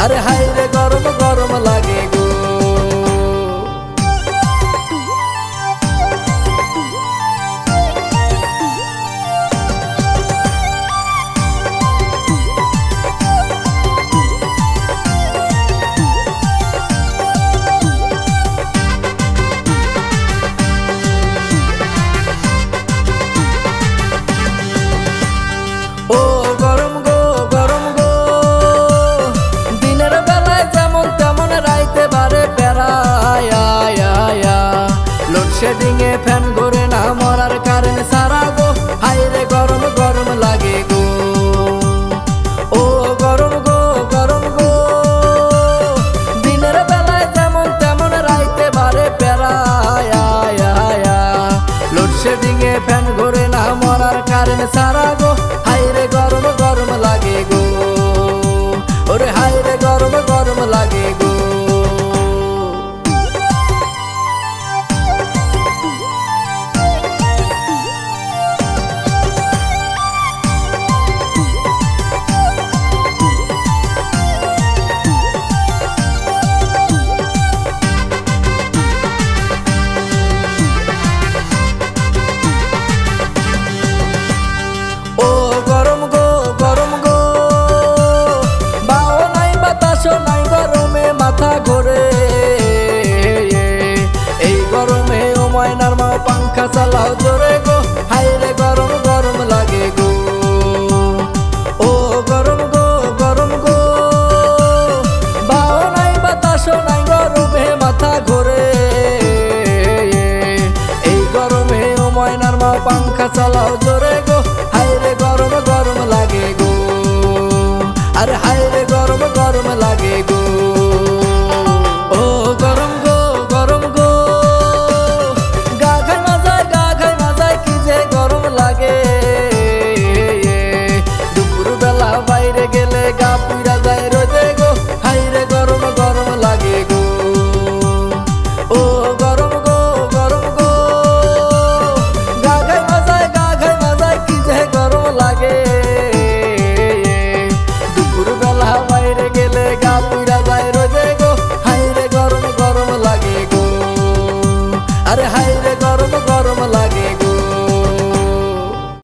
अरे हाय रे गरम गरम लागे गो। लोडशेडिंगे फैन घोरे ना मरार कारण सारा गो। हाय रे गरम गरम लागे गो। ओ गरम गो गरम गो। दिनेर बेलाय जेमन तेमन राइते बारे पेराया। लोडशेडिंगे फैन घोरे ना मरार कारण सारा गो। हाय रे गरम गरम लागे गो। ओरे हाय रे गरम गरम लागे गो। माथा घोरे এই গরমে ও ময়নার মা পাঙ্খা চালাও জোরে গো। হায় রে গরম গরম লাগে গো। ও গরম গো গরম গো। বাও নাই বাতাসও নাই গরমে মাথা ঘোরে এই গরমে ও ময়নার মা পাঙ্খা চালাও জোরে গো। হায় রে গরম গরম লাগে গো। আরে হায় রে গরম গরম লাগে গো। বাইরে গেলে গা পুরা যায় রোদে গো। হাই রে গরম গরম লাগে গো। ও গরম গো গরম গো। গা খাই মাজায় কি যে গরম লাগে।